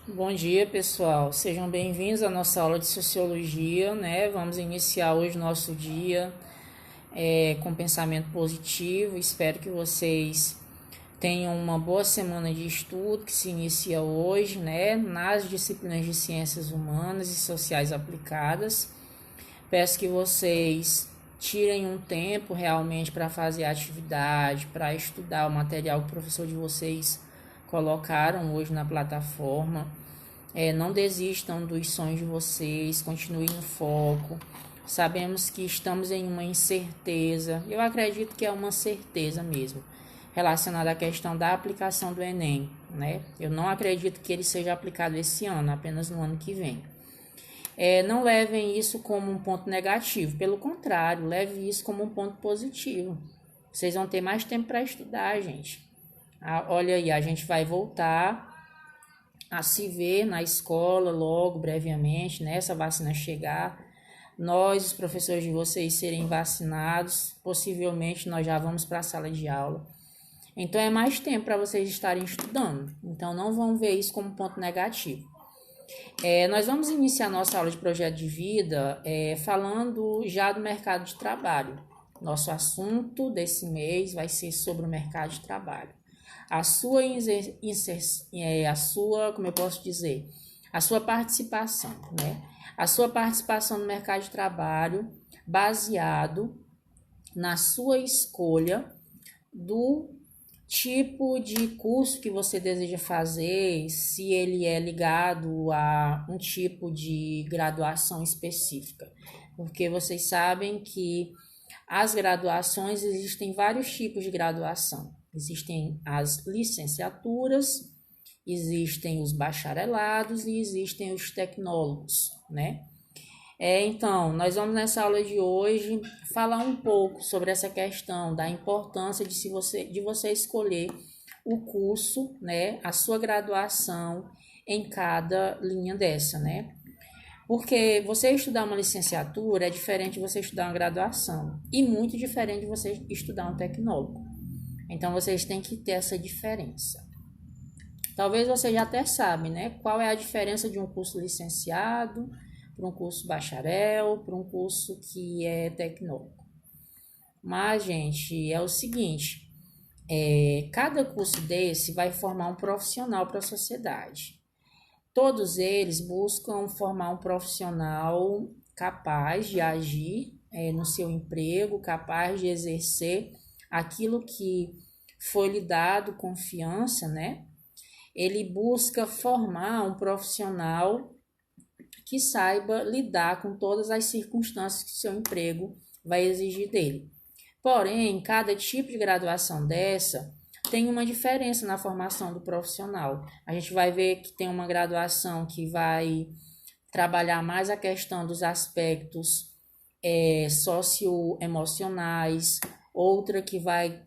Bom dia, pessoal. Sejam bem-vindos à nossa aula de Sociologia, né? Vamos iniciar hoje nosso dia com pensamento positivo. Espero que vocês tenham uma boa semana de estudo que se inicia hoje, né? Nas disciplinas de Ciências Humanas e Sociais Aplicadas. Peço que vocês tirem um tempo realmente para fazer a atividade, para estudar o material que o professor de vocês colocaram hoje na plataforma. Não desistam dos sonhos de vocês, continuem no foco. Sabemos que estamos em uma incerteza, eu acredito que é uma certeza mesmo, relacionada à questão da aplicação do Enem, né? Eu não acredito que ele seja aplicado esse ano, apenas no ano que vem. Não levem isso como um ponto negativo, pelo contrário, leve isso como um ponto positivo. Vocês vão ter mais tempo para estudar, gente. Olha aí, a gente vai voltar a se ver na escola logo, brevemente, né? Essa vacina chegar. Nós, os professores de vocês, serem vacinados, possivelmente nós já vamos para a sala de aula. Então é mais tempo para vocês estarem estudando. Então não vão ver isso como ponto negativo. Nós vamos iniciar nossa aula de projeto de vida falando já do mercado de trabalho. Nosso assunto desse mês vai ser sobre o mercado de trabalho. Como eu posso dizer, a sua participação, né? A sua participação no mercado de trabalho baseado na sua escolha do tipo de curso que você deseja fazer, se ele é ligado a um tipo de graduação específica. Porque vocês sabem que as graduações existem vários tipos de graduação. Existem as licenciaturas, existem os bacharelados e existem os tecnólogos, né? Então, nós vamos nessa aula de hoje falar um pouco sobre essa questão da importância de você escolher o curso, né, a sua graduação em cada linha dessa, né? Porque você estudar uma licenciatura é diferente de você estudar uma graduação e muito diferente de você estudar um tecnólogo. Então, vocês têm que ter essa diferença. Talvez você já até sabe, né? Qual é a diferença de um curso licenciado para um curso bacharel, para um curso que é tecnólogo. Mas, gente, é o seguinte, cada curso desse vai formar um profissional para a sociedade. Todos eles buscam formar um profissional capaz de agir no seu emprego, capaz de exercer aquilo que foi lhe dado confiança, né? Ele busca formar um profissional que saiba lidar com todas as circunstâncias que seu emprego vai exigir dele. Porém, cada tipo de graduação dessa tem uma diferença na formação do profissional. A gente vai ver que tem uma graduação que vai trabalhar mais a questão dos aspectos socioemocionais, outra que vai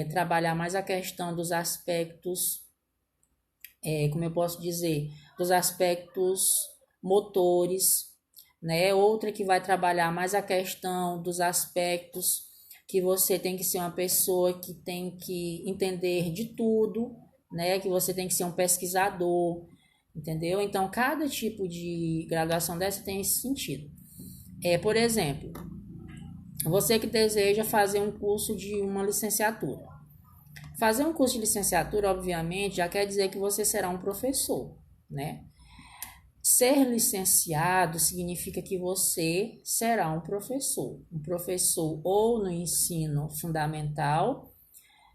trabalhar mais a questão dos aspectos, como eu posso dizer, dos aspectos motores, né? Outra que vai trabalhar mais a questão dos aspectos que você tem que ser uma pessoa que tem que entender de tudo, né? Que você tem que ser um pesquisador, entendeu? Então, cada tipo de graduação dessa tem esse sentido. Por exemplo, você que deseja fazer um curso de uma licenciatura. Fazer um curso de licenciatura, obviamente, já quer dizer que você será um professor, né? Ser licenciado significa que você será um professor ou no ensino fundamental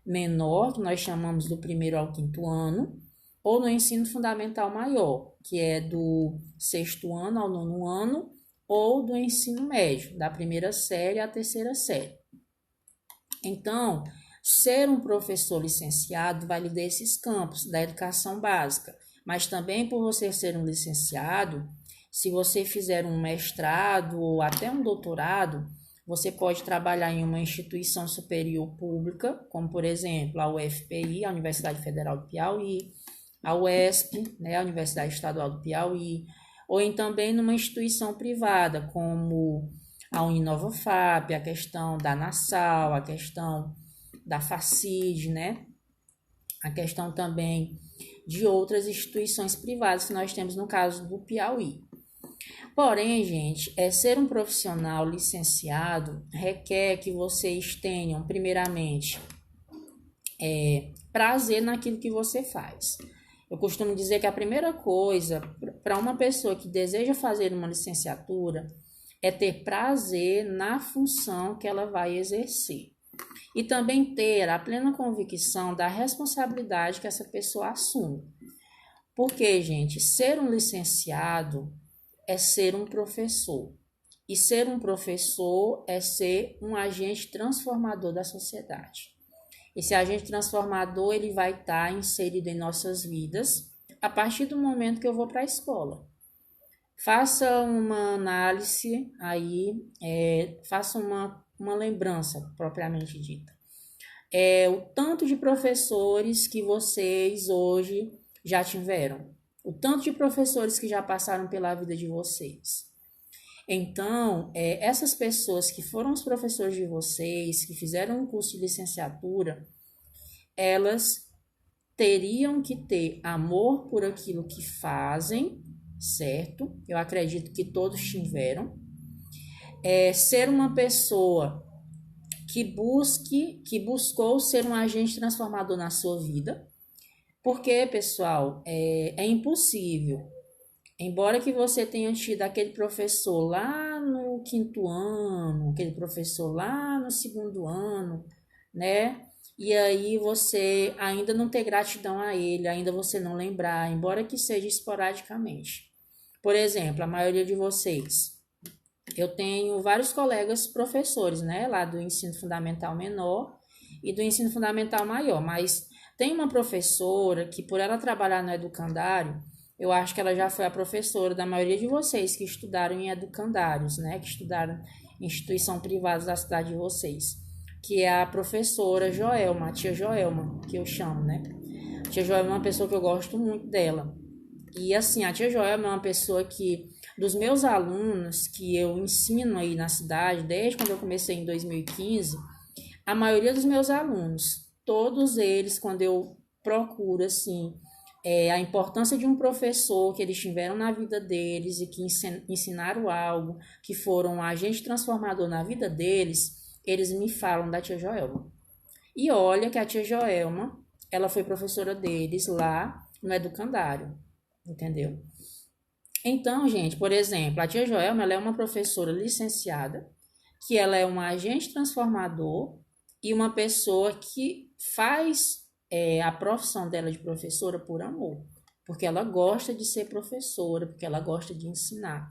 menor, que nós chamamos do primeiro ao quinto ano, ou no ensino fundamental maior, que é do sexto ano ao nono ano, ou do ensino médio, da primeira série à terceira série. Então, ser um professor licenciado vai lhe dar esses campos da educação básica, mas também por você ser um licenciado, se você fizer um mestrado ou até um doutorado, você pode trabalhar em uma instituição superior pública, como por exemplo a UFPI, a Universidade Federal do Piauí, a UESP, né, a Universidade Estadual do Piauí, ou também numa instituição privada, como a Uninova-FAP, a questão da Nassau, a questão da FACID, né? A questão também de outras instituições privadas que nós temos no caso do Piauí. Porém, gente, ser um profissional licenciado requer que vocês tenham, primeiramente, prazer naquilo que você faz. Eu costumo dizer que a primeira coisa para uma pessoa que deseja fazer uma licenciatura é ter prazer na função que ela vai exercer. E também ter a plena convicção da responsabilidade que essa pessoa assume. Porque, gente, ser um licenciado é ser um professor. E ser um professor é ser um agente transformador da sociedade. Esse agente transformador, ele vai estar inserido em nossas vidas a partir do momento que eu vou para a escola. Faça uma análise aí, faça uma lembrança propriamente dita. O tanto de professores que vocês hoje já tiveram, o tanto de professores que já passaram pela vida de vocês. Então, essas pessoas que foram os professores de vocês, que fizeram um curso de licenciatura, elas teriam que ter amor por aquilo que fazem, certo? Eu acredito que todos tiveram. Ser uma pessoa que buscou ser um agente transformador na sua vida. Porque, pessoal, é impossível. Embora que você tenha tido aquele professor lá no 5º ano, aquele professor lá no 2º ano, né? E aí você ainda não ter gratidão a ele, ainda você não lembrar, embora que seja esporadicamente. Por exemplo, a maioria de vocês, eu tenho vários colegas professores, né? Lá do ensino fundamental menor e do ensino fundamental maior, mas tem uma professora que, por ela trabalhar no educandário, eu acho que ela já foi a professora da maioria de vocês que estudaram em educandários, né? Que estudaram em instituição privada da cidade de vocês. Que é a professora Joelma, a tia Joelma, que eu chamo, né? A tia Joelma é uma pessoa que eu gosto muito dela. E assim, a tia Joelma é uma pessoa que, dos meus alunos que eu ensino aí na cidade, desde quando eu comecei em 2015, a maioria dos meus alunos, todos eles, quando eu procuro, assim, a importância de um professor que eles tiveram na vida deles e que ensinaram algo, que foram um agente transformador na vida deles, eles me falam da tia Joelma. E olha que a tia Joelma, ela foi professora deles lá no educandário, entendeu? Então, gente, por exemplo, a tia Joelma, ela é uma professora licenciada, que ela é um agente transformador e uma pessoa que faz a profissão dela de professora por amor, porque ela gosta de ser professora, porque ela gosta de ensinar.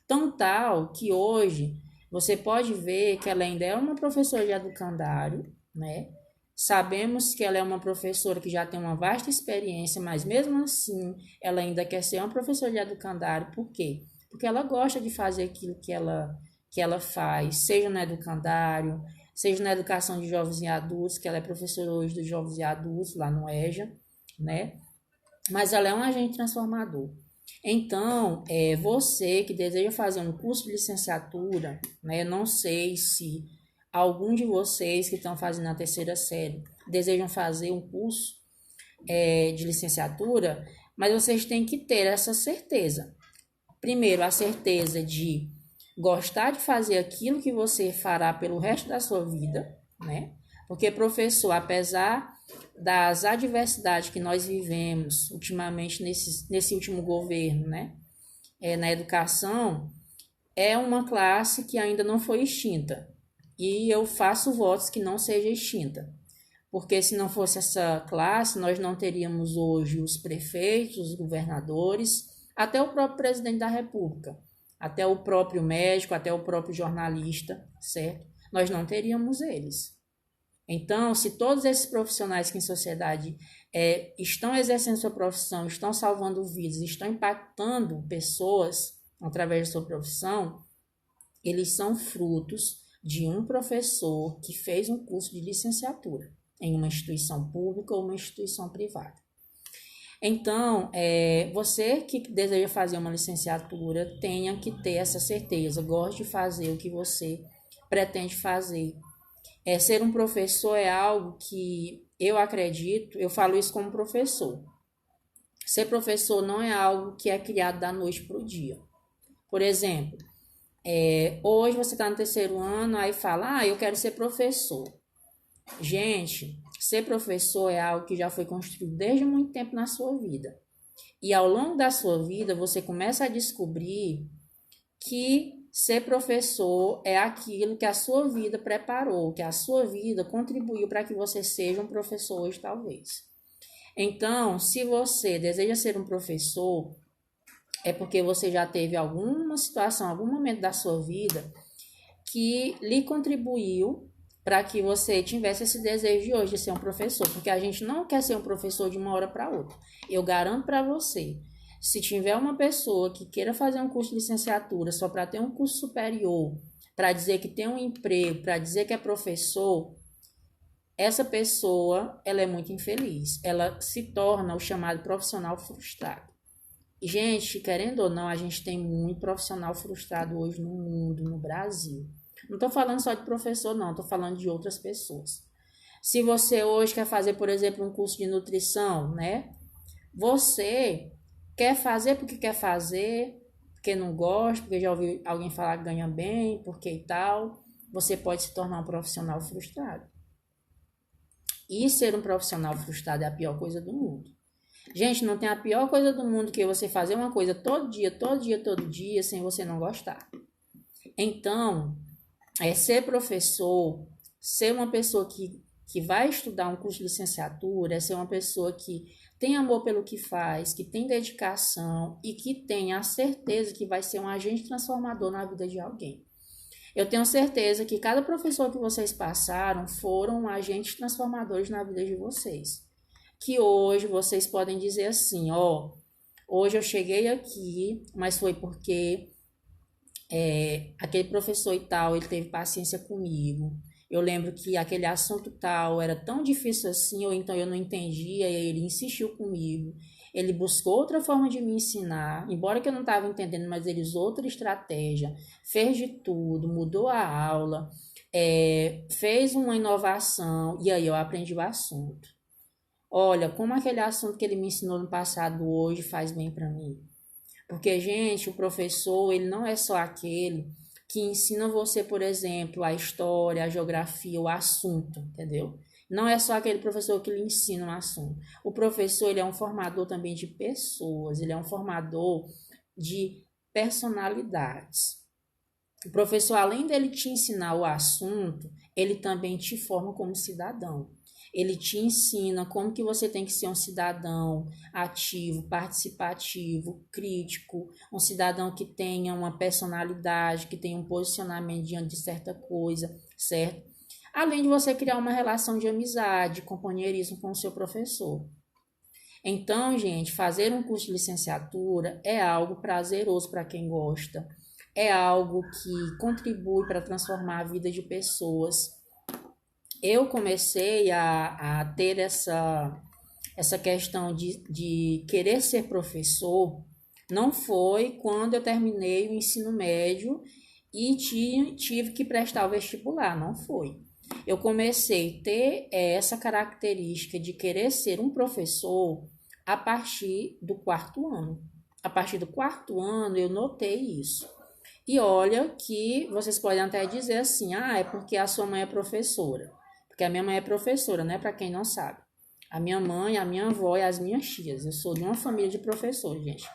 Tão tal que hoje você pode ver que ela ainda é uma professora de educandário, né? Sabemos que ela é uma professora que já tem uma vasta experiência, mas mesmo assim ela ainda quer ser uma professora de educandário. Por quê? Porque ela gosta de fazer aquilo que ela faz, seja no educandário, seja na educação de jovens e adultos, que ela é professora hoje dos jovens e adultos lá no EJA, né? Mas ela é um agente transformador. Então, você que deseja fazer um curso de licenciatura, né? Não sei se algum de vocês que estão fazendo a 3ª série desejam fazer um curso de licenciatura, mas vocês têm que ter essa certeza. Primeiro, a certeza de gostar de fazer aquilo que você fará pelo resto da sua vida, né? Porque, professor, apesar das adversidades que nós vivemos ultimamente nesse último governo, né? Na educação, é uma classe que ainda não foi extinta. E eu faço votos que não seja extinta. Porque se não fosse essa classe, nós não teríamos hoje os prefeitos, os governadores, até o próprio presidente da República, até o próprio médico, até o próprio jornalista, certo? Nós não teríamos eles. Então, se todos esses profissionais que em sociedade estão exercendo sua profissão, estão salvando vidas, estão impactando pessoas através da sua profissão, eles são frutos de um professor que fez um curso de licenciatura em uma instituição pública ou uma instituição privada. Então, você que deseja fazer uma licenciatura, tenha que ter essa certeza, goste de fazer o que você pretende fazer. Ser um professor é algo que eu acredito, eu falo isso como professor. Ser professor não é algo que é criado da noite para o dia. Por exemplo, hoje você está no terceiro ano, aí fala, eu quero ser professor. Gente, ser professor é algo que já foi construído desde muito tempo na sua vida. E ao longo da sua vida, você começa a descobrir que ser professor é aquilo que a sua vida preparou, que a sua vida contribuiu para que você seja um professor hoje, talvez. Então, se você deseja ser um professor, é porque você já teve alguma situação, algum momento da sua vida que lhe contribuiu para que você tivesse esse desejo de hoje de ser um professor, porque a gente não quer ser um professor de uma hora para outra. Eu garanto para você, se tiver uma pessoa que queira fazer um curso de licenciatura só para ter um curso superior, para dizer que tem um emprego, para dizer que é professor, essa pessoa, ela é muito infeliz. Ela se torna o chamado profissional frustrado. E, gente, querendo ou não, a gente tem muito profissional frustrado hoje no mundo, no Brasil. Não estou falando só de professor, não. Estou falando de outras pessoas. Se você hoje quer fazer, por exemplo, um curso de nutrição, né? Você quer fazer porque quer fazer, porque não gosta, porque já ouviu alguém falar que ganha bem, porque e tal. Você pode se tornar um profissional frustrado. E ser um profissional frustrado é a pior coisa do mundo. Gente, não tem a pior coisa do mundo que você fazer uma coisa todo dia, todo dia, todo dia, sem você não gostar. Então, ser professor, ser uma pessoa que vai estudar um curso de licenciatura, é ser uma pessoa que tem amor pelo que faz, que tem dedicação e que tem a certeza que vai ser um agente transformador na vida de alguém. Eu tenho certeza que cada professor que vocês passaram foram agentes transformadores na vida de vocês. Que hoje vocês podem dizer assim, hoje eu cheguei aqui, mas foi porque aquele professor e tal, ele teve paciência comigo. Eu lembro que aquele assunto tal era tão difícil assim, ou então eu não entendia, e ele insistiu comigo. Ele buscou outra forma de me ensinar, embora que eu não estava entendendo, mas ele usou outra estratégia, fez de tudo, mudou a aula, fez uma inovação, e aí eu aprendi o assunto. Olha, como aquele assunto que ele me ensinou no passado hoje faz bem para mim. Porque, gente, o professor, ele não é só aquele que ensina você, por exemplo, a história, a geografia, o assunto, entendeu? Não é só aquele professor que lhe ensina um assunto. O professor, ele é um formador também de pessoas, ele é um formador de personalidades. O professor, além dele te ensinar o assunto, ele também te forma como cidadão. Ele te ensina como que você tem que ser um cidadão ativo, participativo, crítico, um cidadão que tenha uma personalidade, que tenha um posicionamento diante de certa coisa, certo? Além de você criar uma relação de amizade, companheirismo com o seu professor. Então, gente, fazer um curso de licenciatura é algo prazeroso para quem gosta, é algo que contribui para transformar a vida de pessoas. Eu comecei a ter essa questão de querer ser professor, não foi quando eu terminei o ensino médio e tive que prestar o vestibular, não foi. Eu comecei a ter essa característica de querer ser um professor a partir do quarto ano. A partir do quarto ano eu notei isso. E olha que vocês podem até dizer assim, é porque a sua mãe é professora. Porque a minha mãe é professora, né? Para quem não sabe. A minha mãe, a minha avó e as minhas tias. Eu sou de uma família de professores, gente.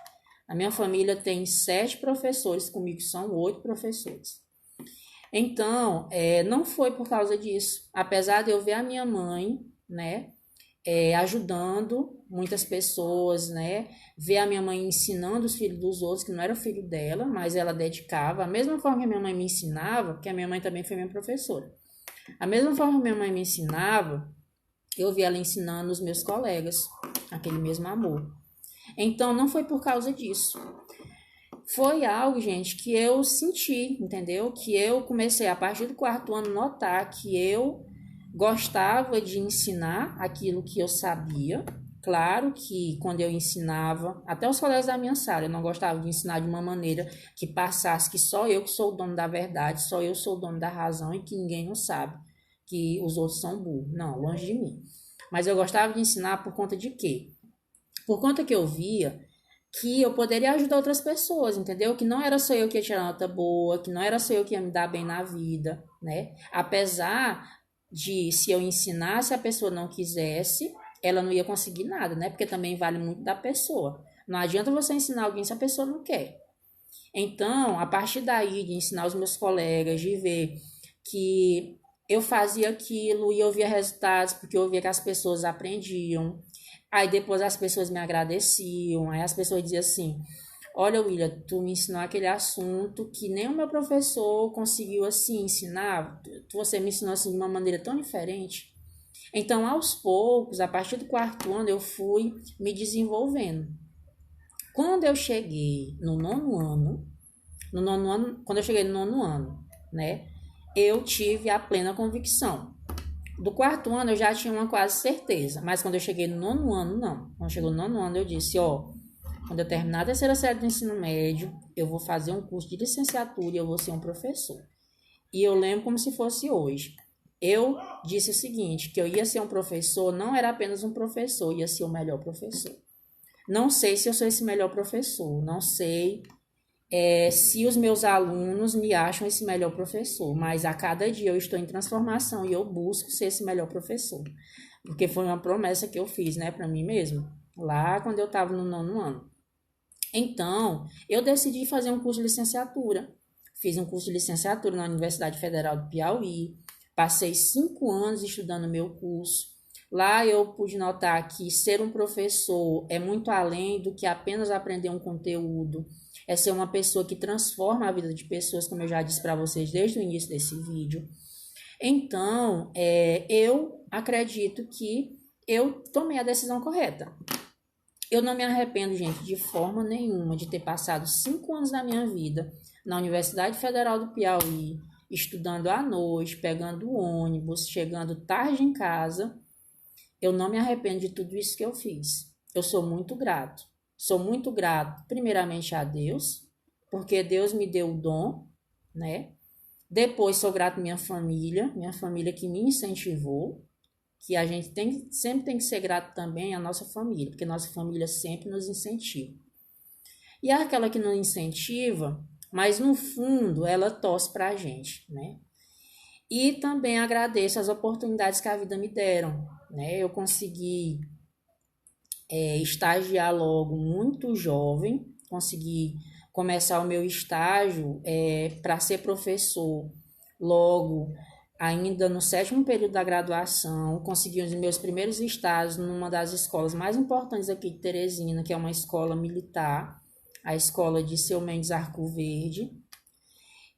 A minha família tem 7 professores, comigo são 8 professores. Então, não foi por causa disso. Apesar de eu ver a minha mãe, né? Ajudando muitas pessoas, né? Ver a minha mãe ensinando os filhos dos outros, que não era o filho dela, mas ela dedicava. A mesma forma que a minha mãe me ensinava, porque a minha mãe também foi minha professora. A mesma forma que minha mãe me ensinava, eu vi ela ensinando os meus colegas, aquele mesmo amor. Então, não foi por causa disso. Foi algo, gente, que eu senti, entendeu? Que eu comecei, a partir do quarto ano, notar que eu gostava de ensinar aquilo que eu sabia. Claro que quando eu ensinava, até os colegas da minha sala, eu não gostava de ensinar de uma maneira que passasse que só eu que sou o dono da verdade, só eu sou o dono da razão e que ninguém não sabe, que os outros são burros. Não, longe de mim. Mas eu gostava de ensinar por conta de quê? Por conta que eu via que eu poderia ajudar outras pessoas, entendeu? Que não era só eu que ia tirar nota boa, que não era só eu que ia me dar bem na vida, né? Apesar de, se eu ensinasse, a pessoa não quisesse, ela não ia conseguir nada, né? Porque também vale muito da pessoa. Não adianta você ensinar alguém se a pessoa não quer. Então, a partir daí, de ensinar os meus colegas, de ver que eu fazia aquilo e eu via resultados, porque eu via que as pessoas aprendiam. Aí depois as pessoas me agradeciam, aí as pessoas diziam assim: olha, William, tu me ensinou aquele assunto que nem o meu professor conseguiu assim ensinar, você me ensinou assim de uma maneira tão diferente. Então, aos poucos, a partir do quarto ano, eu fui me desenvolvendo. Quando eu cheguei no nono ano, quando eu cheguei no nono ano, né, eu tive a plena convicção. Do quarto ano eu já tinha uma quase certeza, mas quando eu cheguei no nono ano, não. Quando chegou no nono ano, eu disse, ó, quando eu terminar a terceira série do ensino médio, eu vou fazer um curso de licenciatura e eu vou ser um professor. E eu lembro como se fosse hoje. Eu disse o seguinte, que eu ia ser um professor, não era apenas um professor, ia ser o melhor professor. Não sei se eu sou esse melhor professor, não sei se os meus alunos me acham esse melhor professor, mas a cada dia eu estou em transformação e eu busco ser esse melhor professor, porque foi uma promessa que eu fiz, né, para mim mesmo, lá quando eu estava no nono ano. Então, eu decidi fazer um curso de licenciatura. Fiz um curso de licenciatura na Universidade Federal do Piauí, passei 5 anos estudando meu curso. Lá eu pude notar que ser um professor é muito além do que apenas aprender um conteúdo, é ser uma pessoa que transforma a vida de pessoas, como eu já disse para vocês desde o início desse vídeo. Então, eu acredito que eu tomei a decisão correta. Eu não me arrependo, gente, de forma nenhuma de ter passado 5 anos da minha vida na Universidade Federal do Piauí, estudando à noite, pegando ônibus, chegando tarde em casa. Eu não me arrependo de tudo isso que eu fiz. Eu sou muito grato. Sou muito grato, primeiramente, a Deus, porque Deus me deu o dom, né? Depois, sou grato à minha família que me incentivou, que a gente sempre tem que ser grato também à nossa família, porque nossa família sempre nos incentiva. E é aquela que não incentiva, mas no fundo ela torce pra gente, né? E também agradeço as oportunidades que a vida me deram, né? Eu consegui estagiar logo muito jovem, consegui começar o meu estágio para ser professor logo ainda no 7º período da graduação, consegui os meus primeiros estágios numa das escolas mais importantes aqui de Teresina, que é uma escola militar, a escola de Seu Mendes Arco Verde.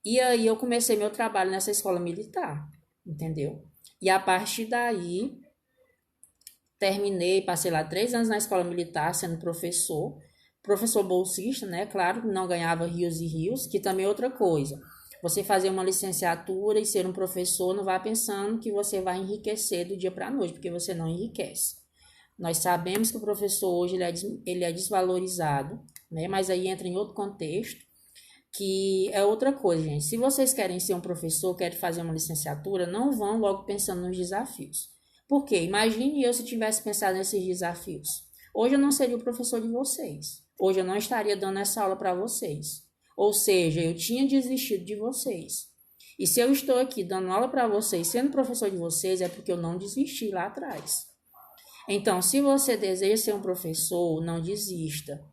E aí eu comecei meu trabalho nessa escola militar, entendeu? E a partir daí terminei, passei lá 3 anos na escola militar sendo professor bolsista, né? Claro, não ganhava rios e rios, que também é outra coisa. Você fazer uma licenciatura e ser um professor, não vá pensando que você vai enriquecer do dia para a noite, porque você não enriquece. Nós sabemos que o professor hoje ele é desvalorizado, né? Mas aí entra em outro contexto, que é outra coisa, gente. Se vocês querem ser um professor, querem fazer uma licenciatura, não vão logo pensando nos desafios. Por quê? Imagine eu se tivesse pensado nesses desafios. Hoje eu não seria o professor de vocês. Hoje eu não estaria dando essa aula para vocês. Ou seja, eu tinha desistido de vocês. E se eu estou aqui dando aula para vocês, sendo professor de vocês, é porque eu não desisti lá atrás. Então, se você deseja ser um professor, não desista.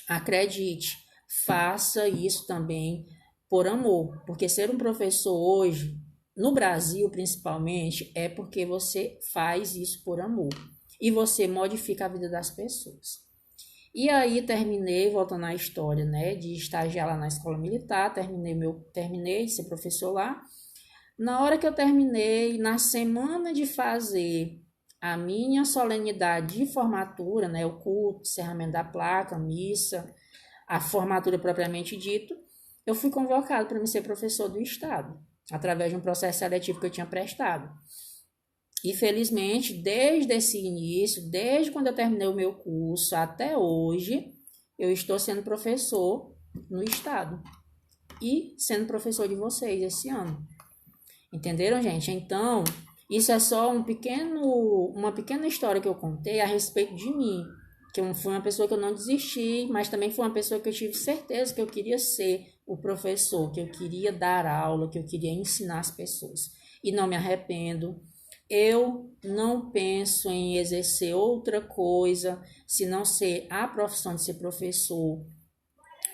Acredite, faça isso também por amor. Porque ser um professor hoje, no Brasil principalmente, é porque você faz isso por amor. E você modifica a vida das pessoas. E aí terminei, voltando à história, né, de estagiar lá na escola militar, terminei de ser professor lá. Na hora que eu terminei, na semana de fazer a minha solenidade de formatura, né, o culto, encerramento da placa, missa, a formatura propriamente dito, eu fui convocado para me ser professor do estado, através de um processo seletivo que eu tinha prestado. E felizmente, desde esse início, desde quando eu terminei o meu curso até hoje, eu estou sendo professor no estado e sendo professor de vocês esse ano. Entenderam, gente? Então, isso é só uma pequena história que eu contei a respeito de mim, que eu fui uma pessoa que eu não desisti, mas também fui uma pessoa que eu tive certeza que eu queria ser o professor, que eu queria dar aula, que eu queria ensinar as pessoas. E não me arrependo. Eu não penso em exercer outra coisa, se não ser a profissão de ser professor.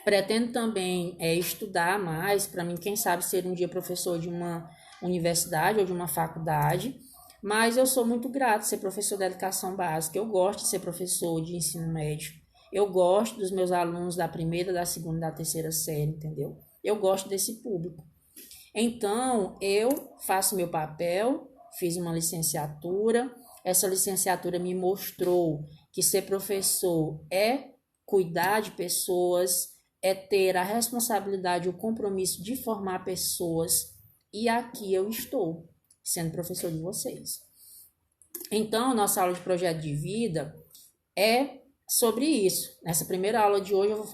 Pretendo também estudar mais, para mim, quem sabe, ser um dia professor de uma universidade ou de uma faculdade. Mas eu sou muito grato ser professor da educação básica. Eu gosto de ser professor de ensino médio. Eu gosto dos meus alunos da primeira, da segunda e da terceira série, entendeu? Eu gosto desse público. Então, eu faço meu papel, fiz uma licenciatura. Essa licenciatura me mostrou que ser professor é cuidar de pessoas, é ter a responsabilidade, o compromisso de formar pessoas. E aqui eu estou, sendo professor de vocês. Então, nossa aula de projeto de vida é sobre isso. Nessa primeira aula de hoje eu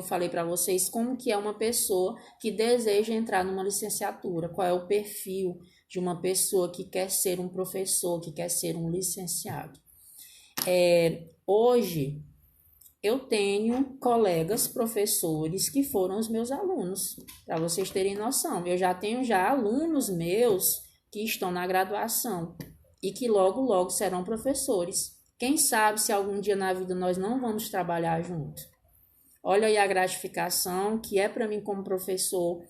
falei para vocês como que é uma pessoa que deseja entrar numa licenciatura, qual é o perfil de uma pessoa que quer ser um professor, que quer ser um licenciado. Hoje eu tenho colegas professores que foram os meus alunos, para vocês terem noção. Eu já tenho alunos meus que estão na graduação e que logo, logo serão professores. Quem sabe se algum dia na vida nós não vamos trabalhar junto. Olha aí a gratificação que é para mim como professor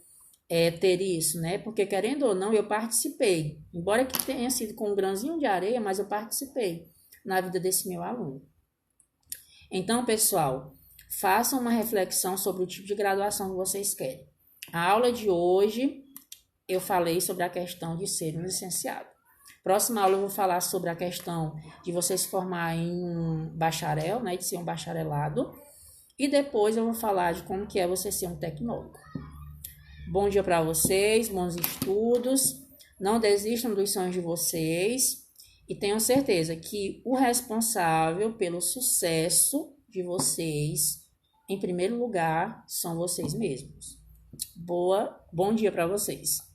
ter isso, né? Porque querendo ou não, eu participei. Embora que tenha sido com um grãozinho de areia, mas eu participei na vida desse meu aluno. Então, pessoal, façam uma reflexão sobre o tipo de graduação que vocês querem. A aula de hoje eu falei sobre a questão de ser um licenciado. Próxima aula eu vou falar sobre a questão de você se formar em um bacharel, né, de ser um bacharelado. E depois eu vou falar de como que é você ser um tecnólogo. Bom dia para vocês, bons estudos. Não desistam dos sonhos de vocês. E tenham certeza que o responsável pelo sucesso de vocês, em primeiro lugar, são vocês mesmos. Bom dia para vocês.